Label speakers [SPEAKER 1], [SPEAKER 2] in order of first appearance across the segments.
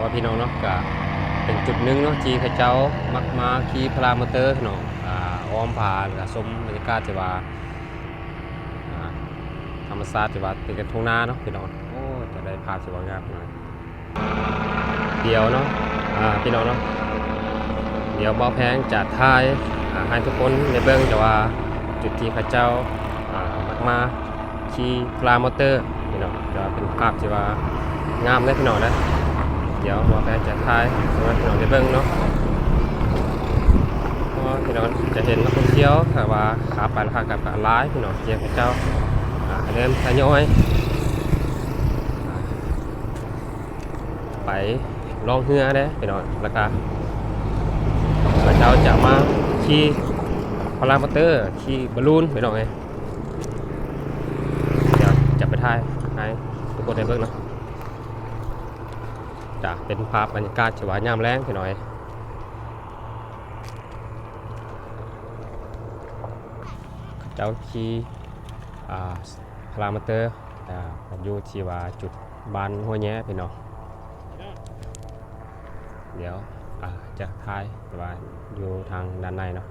[SPEAKER 1] ว่าพี่น้องเนาะก็เป็นจุดหนึ่งเนาะที่เขาเจ้ามักมาขี่พารามอเตอร์เนาะอ้อมผาแล้วก็ชมบรรยากาศที่ว่าอ่าธรรมชาติที่ว่าเป็นกันทุ่งนาเนาะพี่น้องโอ้จะได้ภาพที่ว่างามหน่อยเดี๋ยวเนาะพี่น้องเนาะเดี๋ยวบ่าวแพงจะถ่ายให้ทุกคนได้เบิ่งแต่ว่าจุดที่เขาเจ้ามักมาขี่พารามอเตอร์พี่น้องจะเป็นภาพที่ว่างามเลยพี่น้องนะเดี๋ยวบ่าวแพงจะถ่ายให้พี่น้องได้เบิ่งเนาะพี่น้องจะเห็นนักท่องเที่ยวถ้าว่าขาไปราคากับร้ายพี่น้องเที่ยวเจ้าเริ่มทยอยไปลองเรือได้พี่น้องราคาเจ้าจะมาขี่พารามอเตอร์ขี่บอลลูนพี่น้องไงเดี๋ยวจะไปถ่ายให้ทุกคนได้เบิ่งเนาะจะเป็นภาพบรรยากาศที่ว่ายามแล้งพี่น้องเจ้าขี่พารามอเตอร์อยู่ที่ว่าจุดบ้านห้วยแย้พี่น้องเดี๋ยวจะถ่ายแต่ว่าอยู่ทางด้านในเนาะ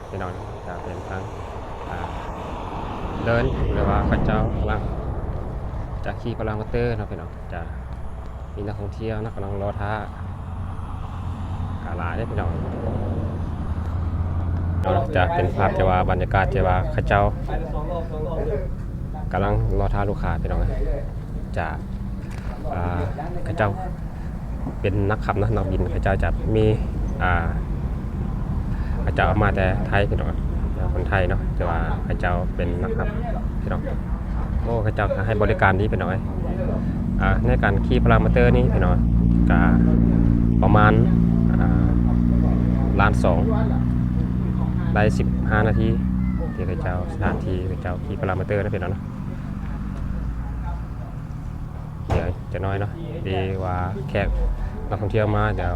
[SPEAKER 1] พี่น้องจะเป็นทางเดินหรือว่าพระเจ้ากำลังจะขี่พารามอเตอร์นะพี่น้องจะมีนักท่องเที่ยวนักกำลังรอท่ากาลาเนี่ยพี่น้องจะเป็นภาพที่ว่าบรรยากาศที่ว่าพระเจ้ากำลังรอท่าลูกค้าพี่น้องจะพระเจ้าเป็นนักขับนักบินพระเจ้าจะมีพระเจ้ามาแต่ไทยพี่น้องคนไทยเนาะแต่ว่าพระเจ้าเป็นนักขับพี่น้องโอ้พระเจ้าให้บริการดีพี่น้องในการขี่พารามอเตอร์นี่พี่น้องก็ประมาณ1.2 ล้านได้15 นาทีที่พระเจ้าสถานที่พระเจ้าขี่พารามอเตอร์นะพี่น้องเนาะเดี๋ยวจะน้อยเนาะดีว่าแขกนักท่องเที่ยวมาเดี๋ยว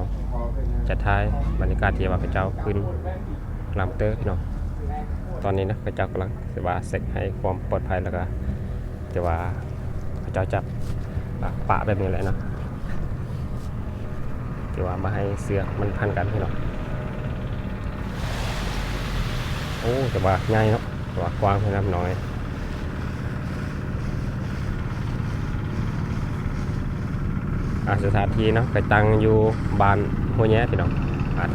[SPEAKER 1] จะถ่ายบรรยากาศที่ว่าพระเจ้าขึ้นพารามอเตอร์พี่น้องตอนนี้นะพระเจ้ากำลังจะว่าเสกให้ความปลอดภัยแล้วก็จะว่าพระเจ้าจับปะแบบนี้แหละนะจะว่ามาให้เสือกมันพันกันพี่น้องโอ้จะว่าง่ายเนาะจะว่ากว้างพี่น้องน้อยสถานที่เนาะไปตั้งอยู่บ้านห้วยแย้พี่น้อง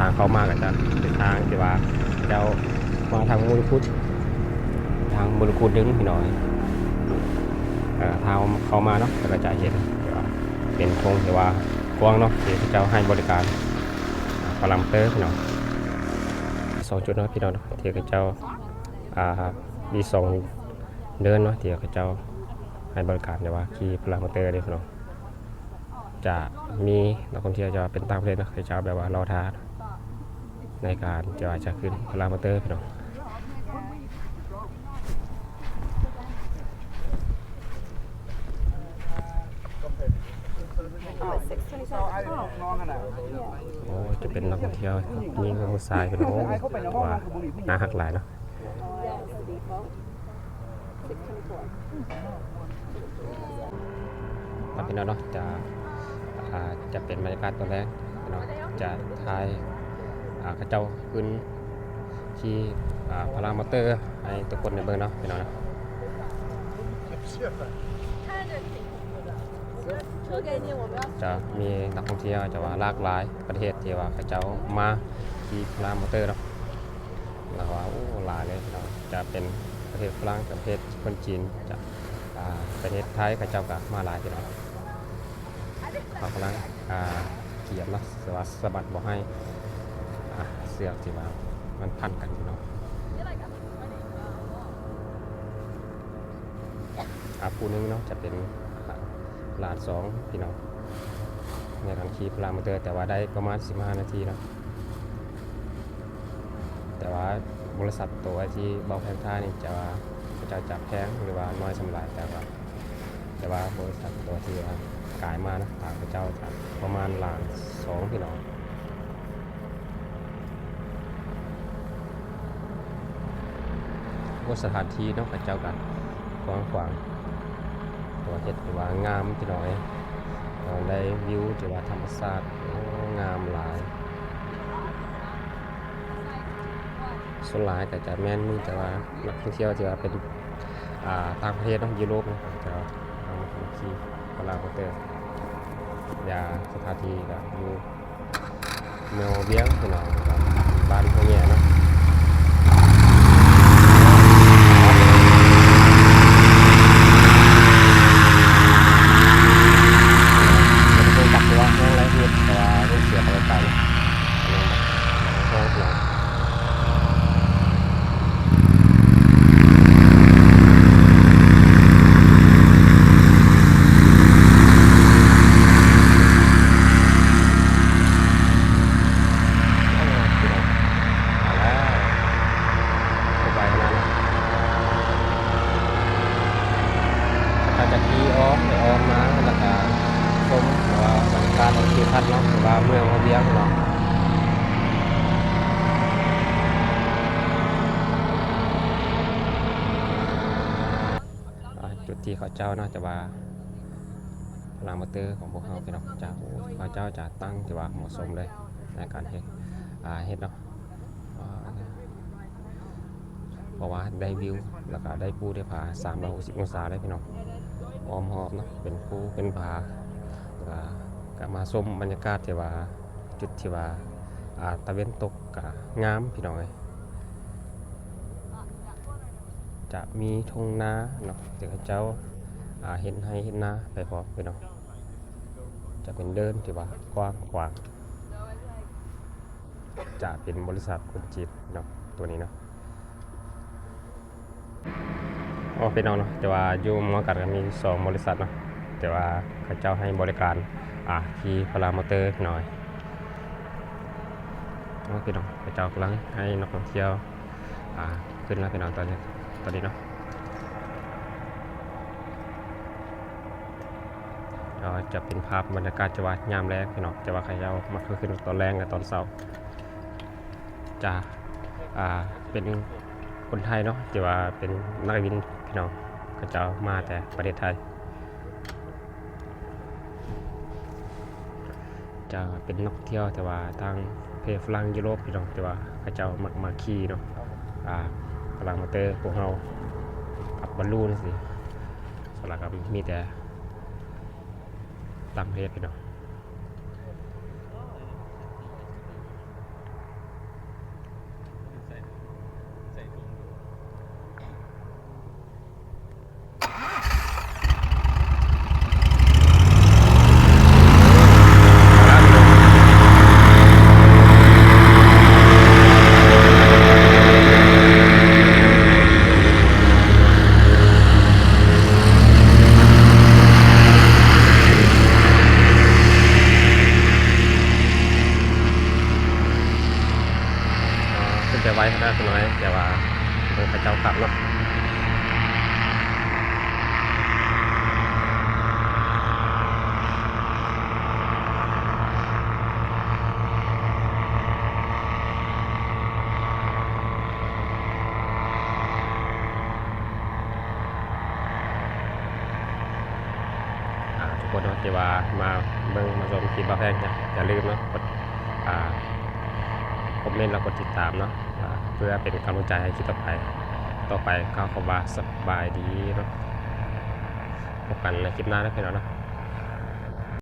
[SPEAKER 1] ทางเข้ามากันจะเป็นทางที่ว่าเจ้ามาทางมูลคุดนึงพี่น้องทางเข้ามาเนาะก็จะเห็นเป็นโครงที่ว่ากว้างเนาะที่เจ้าให้บริการพารามอเตอร์พี่น้อง2 จุดเนาะพี่น้องที่เจ้ามี2เดินเนาะที่เจ้าให้บริการแต่ว่าขี่พารามอเตอร์ได้พี่น้องจะมีนักท่องเที่ยวจะเป็นต่างประเทศนะเจ้าแบบว่ารอท่าในการจะขึ้นพารามอเตอร์พี่น้องโอ้จะเป็นนักท่องเที่ยวมีมือซ้ายเป็นโอ้ว่าน่าหักหลายเนาะตอนนี้เนาะจะเป็นบรรยากาศตัวแรกเนาะจะถ่ายกระเจ้าขึ้นที่พารามอเตอร์ให้ทุกคนได้เบิ่งเนาะพี่น้องนะจะมีนักท่องเที่ยวจะว่าหลากหลายประเทศที่ว่าเขาเจ้ามาที่พารามอเตอร์เนาะแล้วว่าโอ้หลายเลยเนาะจะเป็นประเทศฝรั่งประเทศคนจีนจะประเทศไทยเขาเจ้าก็มาหลายที่เนาะเขากำลังเกี่ยวนะสวัสดิ์สบัดบอกให้เสือกที่ว่ามันพันกันเนาะปูนึงเนาะจะเป็น1.2 ล้านพี่น้องในการขี่พารามอเตอร์แต่ว่าได้ประมาณ15 นาทีเนาะแต่ว่าบริษัทตัวที่เบาแพงท่านี่จะจับแพงหรือว่าน้อยสำหรับแต่ว่าบริษัทตัวที่ว่ากายมานะพระเจ้าจะประมาณ1.2 ล้านพี่น้องสถานที่เนาะพระเจ้ากันกว้าง ตัวเฮ็ดที่ว่างามพี่น้อยได้วิวที่ว่าธรรมชาติงามหลายส่วนหลายก็จะแม่นมีแต่ว่านักท่องเที่ยวที่ว่าเป็นต่างประเทศเนาะยุโรปเนาะจะเอามาขี่พารามอเตอร์ยาสถานที่ก็อยู่เมืองเวียงพี่น้องครับบ้านพ่อแย่เนาะตักตัวแห้งไรเฮ็ดแต่ว่าต้องเสียไปไปแห้งพี่น้องจากที่ออกไปออกมาแล้วก็ชมว่าบรรยากาศของทิวทัศน์เนาะหรือว่าเมืองเขาเวียงเนาะจุดที่เขาเจ้าน่าจะว่าพลามอเตอร์ของพวกเขาพี่น้องจะเขาเจ้าจะตั้งที่ว่าเหมาะสมเลยในการเฮ็ดเนาะเพราะว่าได้วิวแล้วก็ได้ปูได้ผา360องศาได้พี่น้องอ้อมหอบเนาะเป็นภูเป็นผาก็มาชมบรรยากาศที่ว่าจุดที่ว่าตะเวนตกก็งามพี่น้องจะมีทุ่งนาเนาะเดี๋ยวเจ้าเห็นให้เห็นนาไปพร้อมพี่น้องจะเป็นเดินที่ว่ากว้างขวางจะเป็นบริษัทคนจีนเนาะตัวนี้เนาะพี่น้องเนาะแต่ว่าอยู่มอกัดก็มี2บริษัทเนาะแต่ว่าเขาเจ้าให้บริการขี่พารามอเตอร์หน่อยพี่น้องเขาเจ้ากำลังให้นักท่องเที่ยวขึ้นแล้วพี่น้องตอนนี้เนาะจะเป็นภาพบรรยากาศจังหวัดยามแรงพี่น้องจังหวัดเขาเจ้ามาขึ้นตอนแรงกับตอนเช้าจะเป็นคนไทยเนาะที่ว่าเป็นนักบินพี่น้องเขาจะมาแต่ประเทศไทยจะเป็นนักเที่ยวแต่ว่าทางประเทศฝรั่งยุโรปพี่น้องแต่ว่าเขาจะมาขี่เนาะพลังมอเตอร์พวกเราขับบอลลูนสิสำหรับมีแต่ต่างประเทศพี่น้องจะไว้ได้คุณน้อยแต่ว่าพระเจ้าขับเนาะทุกคนเนาะที่ว่ามาเบิ่งมาชมคลิปบ่าวแพงอย่าลืมเนาะกดคอมเมนต์แล้วกดติดตามเนาะเพื่อเป็นกำลังใจให้คลิปต่อไปก็ขอว่าสบายดีเนาะพบกันในคลิปหน้านะพี่น้องเนาะ